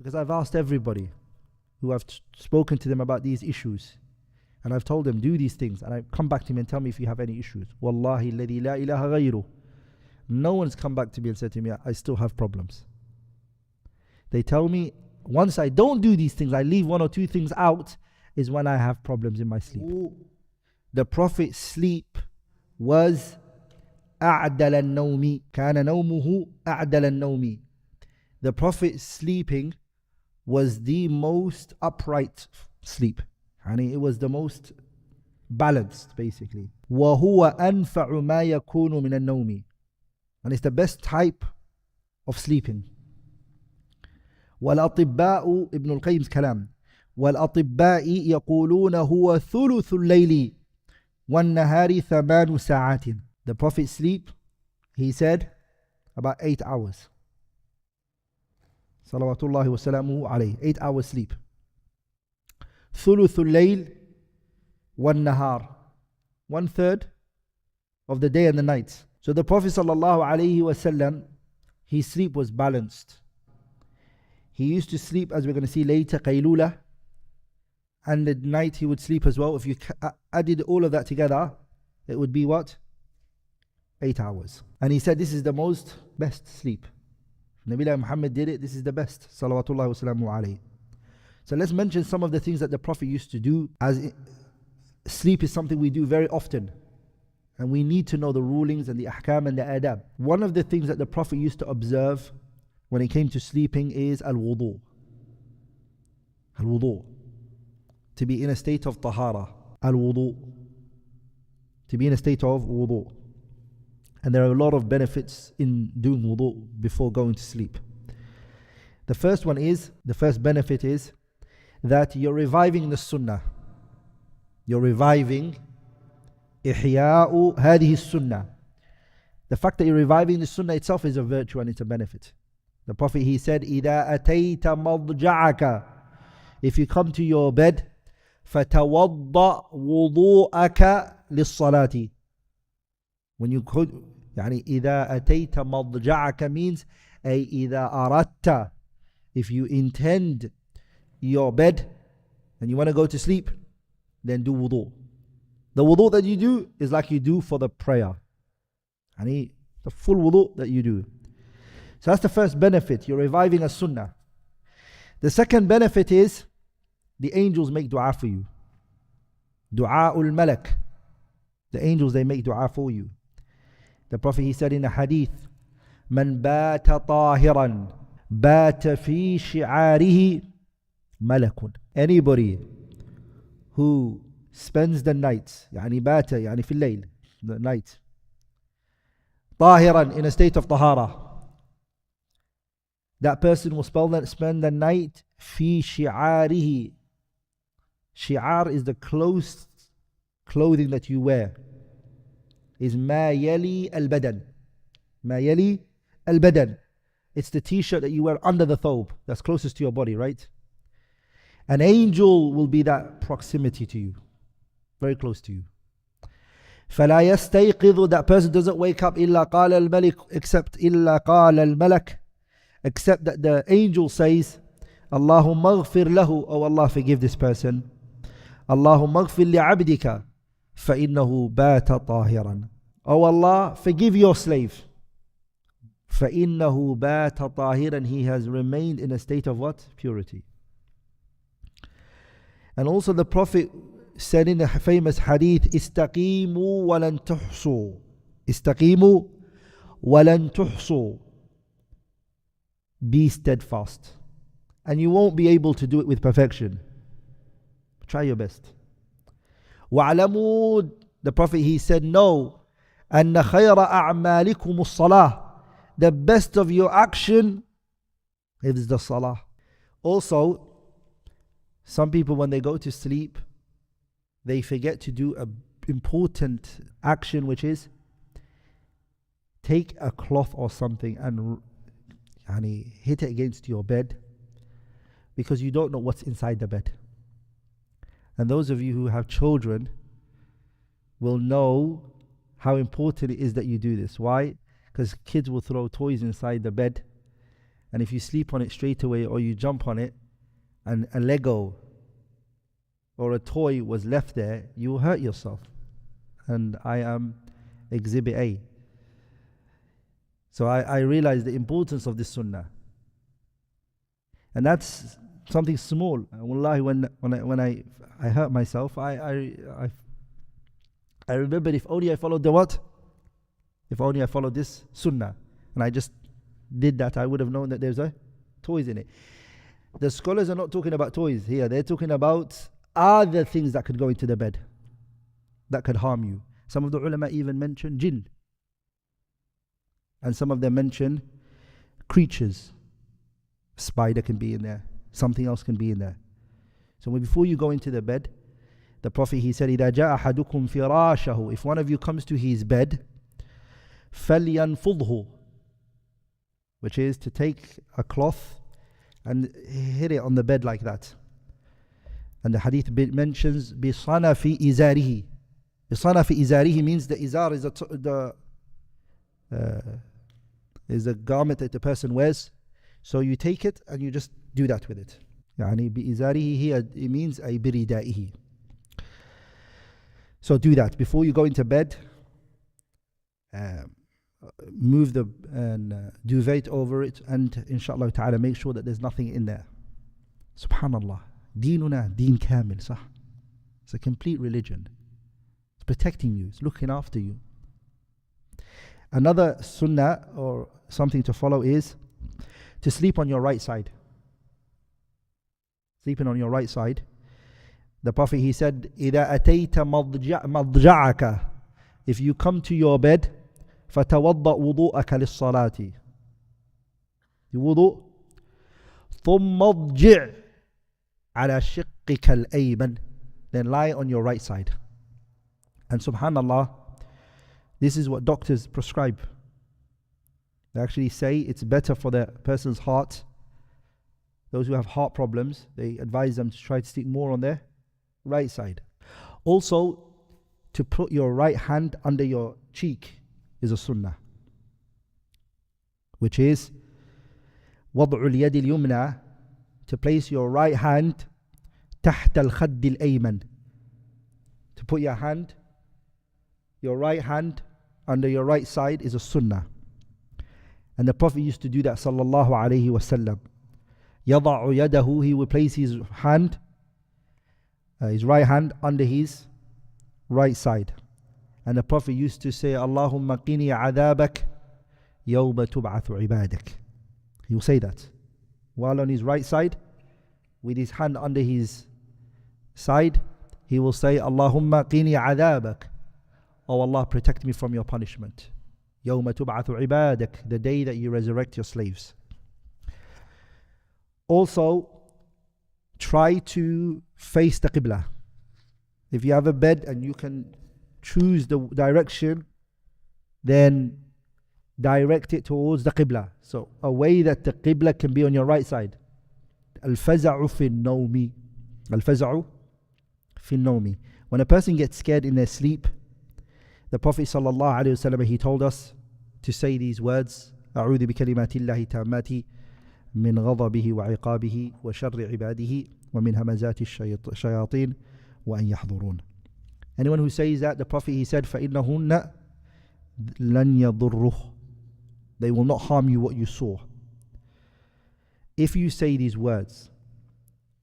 Because I've asked everybody who I've spoken to them about these issues, and I've told them, do these things, and I come back to me and tell me if you have any issues. Wallahi alladhi la ilaha ghayru. No one's come back to me and said to me, I still have problems. They tell me, once I don't do these things, I leave one or two things out, is when I have problems in my sleep. The Prophet's sleep was أعدل النوم. كان نومه أعدل النوم. The Prophet's sleeping was the most upright sleep. It was the most balanced, basically. وهو أنفع ما يكون من النوم. And it's the best type of sleeping. والأطباء ابن القيم's كلام والأطباء يقولون هو ثلث الليل والنهار 8 ساعات. The Prophet's sleep, he said, about 8 hours. Salawatullahi wa salamuhu alayhi. 8 hours sleep. ثلث الليل والنهار. 1/3 of the day and the night. So the Prophet sallallahu alayhi wa sallam, his sleep was balanced. He used to sleep, as we're going to see later, qaylula, and at night he would sleep as well. If you added all of that together, it would be what? 8 hours. And he said this is the most best sleep. Nabi Muhammad did it, this is the best. Salawatullahi wa salamu alayhi. So let's mention some of the things that the Prophet used to do, as sleep is something we do very often. And we need to know the rulings and the ahkam and the adab. One of the things that the Prophet used to observe when it came to sleeping is al-wudu. Al-wudu. To be in a state of tahara. Al-wudu. To be in a state of wudu. And there are a lot of benefits in doing wudu before going to sleep. The first benefit is that you're reviving the sunnah. You're reviving إحياء هذه السنة. The fact that you're reviving the sunnah itself is a virtue and it's a benefit. The Prophet, he said, إذا أتيت مضجعك, if you come to your bed, فتوضأ وضوءك للصلاة. When you could, يعني إذا أتيت مضجعك means أي إذا أردت, if you intend your bed and you want to go to sleep, then do wudu. The wudu that you do is like you do for the prayer. The full wudu that you do. So that's the first benefit. You're reviving a sunnah. The second benefit is the angels make dua for you. Du'a'ul malak. The angels, they make dua for you. The Prophet, he said in a hadith, Man bata tahiran bata fi shi'arihi malakun. Anybody who spends the night, bata, fi al-layl, the night, tahiran, in a state of tahara, that person will spend the night fi shi'arihi. Shi'ar is the close clothing that you wear. Is ma yali al-badan. Ma yali al-badan. It's the t-shirt that you wear under the thobe, that's closest to your body, right? An angel will be that proximity to you, very close to you. فَلَا يَسْتَيْقِظُ, that person doesn't wake up إِلَّا قَالَ الْمَلِكُ, except إِلَّا قَالَ الْمَلَكُ, except that the angel says, Allahumma ghfir lahu, oh Allah, forgive this person. Allahumma ghfir li'abdika فَإِنَّهُ بَاتَ طَاهِرًا. Oh Allah, forgive your slave. فَإِنَّهُ بَاتَ طَاهِرًا, he has remained in a state of what? Purity. And also the Prophet said in the famous hadith, إِسْتَقِيمُوا وَلَن تُحْصُوا. إِسْتَقِيمُوا وَلَن تُحْصُوا. Be steadfast. And you won't be able to do it with perfection. Try your best. وَعْلَمُوا, the Prophet, he said, no, أَنَّ خَيْرَ أَعْمَالِكُمُ الصَّلَاةِ, the best of your action is the salah. Also, some people when they go to sleep, they forget to do an important action, which is take a cloth or something and hit it against your bed, because you don't know what's inside the bed. And those of you who have children will know how important it is that you do this. Why? Because kids will throw toys inside the bed, And if you sleep on it straight away, or you jump on it, and a Lego or a toy was left there, you will hurt yourself. And I am exhibit A. So I realized the importance of this sunnah. And that's something small. And wallahi, when I hurt myself, I remembered, if only I followed the what? If only I followed this sunnah. And I just did that, I would have known that there's toys in it. The scholars are not talking about toys here. They're talking about other things that could go into the bed, that could harm you. Some of the ulama even mention jinn. And some of them mention creatures. Spider can be in there. Something else can be in there. So before you go into the bed, the Prophet, he said, إِذَا جَاءَ أَحَدُكُمْ فِرَاشَهُ, if one of you comes to his bed, فَلْيَنْفُضْهُ, which is to take a cloth and hit it on the bed like that. And the hadith mentions بِصَنَفِ إِزَارِهِ. بِصَنَفِ إِزَارِهِ means the izar is a garment that the person wears. So you take it and you just do that with it. يعني بِإِزَارِهِ here, it means أي بِرِدَائِهِ. So do that before you go into bed. Move the duvet over it, and inshallah ta'ala make sure that there's nothing in there. Subhanallah. Deenuna deen kamil, sah. It's a complete religion. It's protecting you. It's looking after you. Another sunnah or something to follow is to sleep on your right side. Sleeping on your right side. The Prophet, he said, إِذَا أَتَيْتَ مَضْجَعَكَ, if you come to your bed, فَتَوَضَّأْ وُضُوءَكَ لِلصَّلَاةِ, you wudu, ثُمَّ اضْجِعْ عَلَى شِقِّكَ الْأَيْمَنِ, then lie on your right side. And subhanallah, this is what doctors prescribe. They actually say it's better for the person's heart. Those who have heart problems, they advise them to try to sleep more on their right side. Also, to put your right hand under your cheek is a sunnah, which is وضع اليد اليمنى, to place your right hand تحت الخد الأيمن, to put your right hand under your right side is a sunnah. And the Prophet used to do that, sallallahu alayhi wasallam. يضع يده, he would place his hand, his right hand under his right side. And the Prophet used to say, Allahumma qini adhabak yawma tub'athu ibadak. He will say that while on his right side, with his hand under his side, he will say, Allahumma qini adhabak, oh Allah, protect me from your punishment. Yawma tub'athu ibadak, the day that you resurrect your slaves. Also, try to face the Qibla. If you have a bed and you can choose the direction, then direct it towards the Qibla. So a way that the Qibla can be on your right side. Al-faza'u fi an-nawmi. Al-faza'u fi an-nawmi. When a person gets scared in their sleep, the Prophet sallallahu alaihi wasallam, he told us to say these words: A'udhu bi kalimatillahi tammati min ghadabihi wa iqabihi wa sharri ibadihi wa min hamazati shayatin wa an yahdurun. Anyone who says that, the Prophet, he said, فَإِنَّهُنَّ لَنْ يَضُرُّهُ, they will not harm you what you saw. If you say these words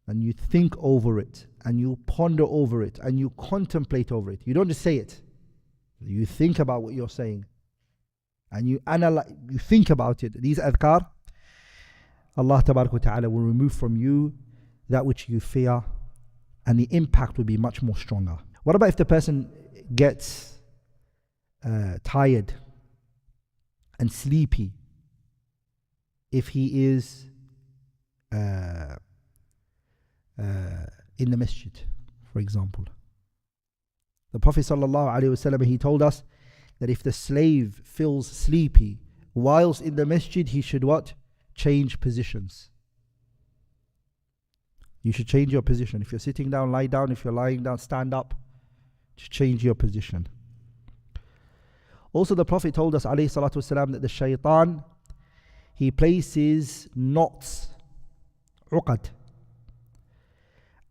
and you think over it and you ponder over it and you contemplate over it, you don't just say it, you think about what you're saying and you analyze, you think about it. These adhkar, Allah tabarak wa ta'ala will remove from you that which you fear, and the impact will be much more stronger. What about if the person gets tired and sleepy? If he is in the masjid, for example. The Prophet ﷺ, he told us that if the slave feels sleepy whilst in the masjid, he should what? Change positions. You should change your position. If you're sitting down, lie down. If you're lying down, stand up. Change your position. Also, the Prophet told us, alayhi salatu wasalam, that the Shaytan, he places knots, uqad,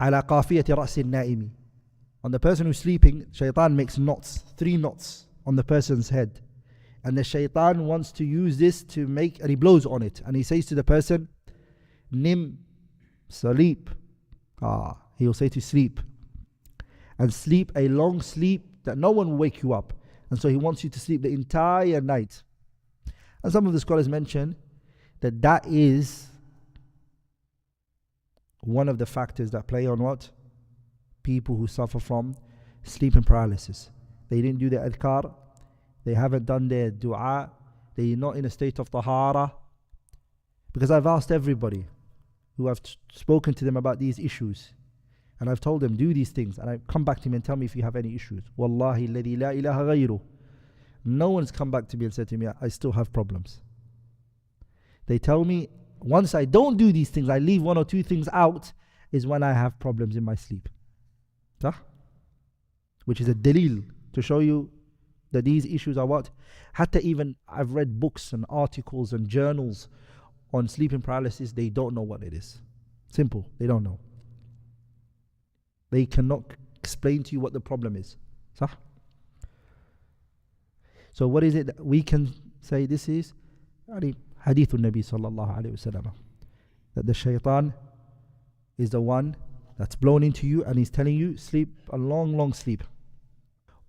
ala qafiyati ra'si al-na'imi. On the person who's sleeping, Shaytan makes knots, 3 knots on the person's head. And the Shaytan wants to use this to make, and he blows on it. And he says to the person, Nim, sleep. He'll say to sleep. And sleep a long sleep that no one will wake you up. And so he wants you to sleep the entire night. And some of the scholars mention that that is one of the factors that play on what? People who suffer from sleeping paralysis. They didn't do their adhkar. They haven't done their dua. They're not in a state of tahara. Because I've asked everybody who I've spoken to them about these issues. And I've told them, do these things. And I come back to me and tell me if you have any issues. Wallahi alladhi la ilaha ghayru. No one's come back to me and said to me, I still have problems. They tell me, once I don't do these things, I leave 1 or 2 things out, is when I have problems in my sleep. Which is a dalil to show you that these issues are what? Hatta even I've read books and articles and journals on sleeping paralysis, they don't know what it is. Simple, they don't know. They cannot explain to you what the problem is. So what is it that we can say this is? Hadith al-Nabi sallallahu alayhi wa sallam. That the Shaytan is the one that's blown into you and he's telling you sleep a long, long sleep.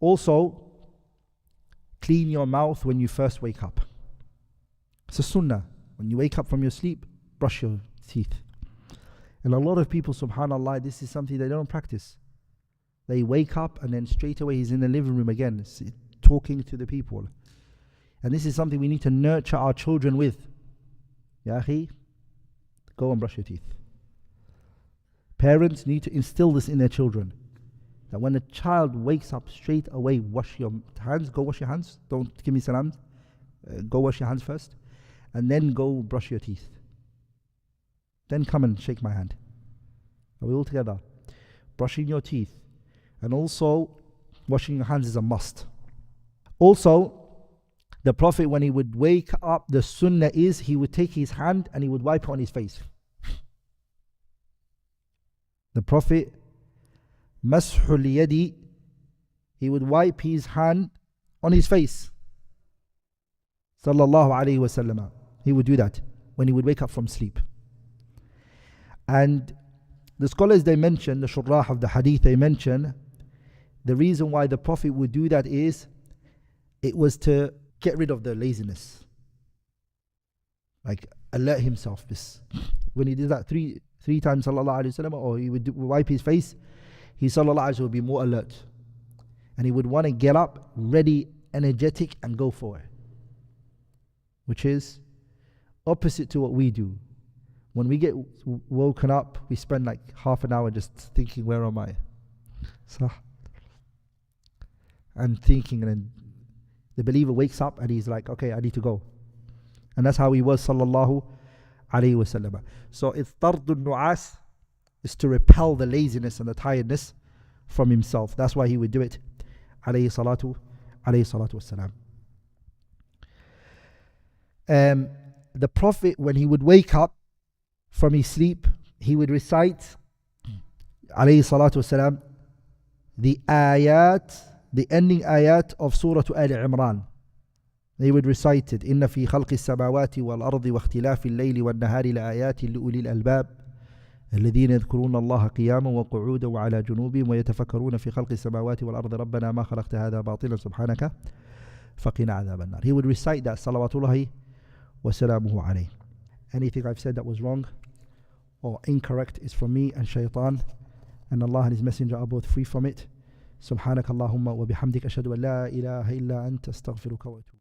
Also, clean your mouth when you first wake up. It's a sunnah. When you wake up from your sleep, brush your teeth. And a lot of people, subhanAllah, this is something they don't practice. They wake up and then straight away he's in the living room again, talking to the people. And this is something we need to nurture our children with. Ya akhi, go and brush your teeth. Parents need to instill this in their children. That when a child wakes up, straight away wash your hands. Go wash your hands. Don't give me salam. Go wash your hands first. And then go brush your teeth. Then come and shake my hand. Are we all together? Brushing your teeth. And also, washing your hands is a must. Also, the Prophet, when he would wake up, the sunnah is he would take his hand and he would wipe it on his face. The Prophet, mashul yadi, he would wipe his hand on his face. Sallallahu alayhi wa sallam. He would do that when he would wake up from sleep. And the scholars, they mention, the shurrah of the hadith, they mention, the reason why the Prophet would do that is, it was to get rid of the laziness. Like, alert himself. When he did that three times, sallallahu alayhi wa sallam, or he would wipe his face, he sallallahu alayhi wa sallam would be more alert. And he would want to get up, ready, energetic, and go for it. Which is opposite to what we do. When we get woken up, we spend like half an hour just thinking, where am I? And thinking, and then the believer wakes up and he's like, okay, I need to go. And that's how he was, sallallahu alayhi wa sallam. So it's tardun nu'as, is to repel the laziness and the tiredness from himself. That's why he would do it, alayhi salatu wassalam. The Prophet, when he would wake up from his sleep, he would recite, alayhi salatu wassalam, the ayat, the ending ayat of Surah Al Imran. They would recite it. إن في خلق السماوات والأرض واختلاف الليل والنهار لآيات لأولي الألباب الذين يذكرون الله قياما وقعودا وعلى جنوبهم ويتفكرون في خلق السماوات والأرض ربنا ما خلقت هذا باطلا سبحانك فقنا عذاب النار. He would recite that, salawatullahi wa salamuhu alayhi. Anything I've said that was wrong or incorrect is from me and Shaytan, and Allah and His Messenger are both free from it. سبحانك اللهم وبحمدك أشهد أن لا إله إلا أنت أستغفرك وأتوب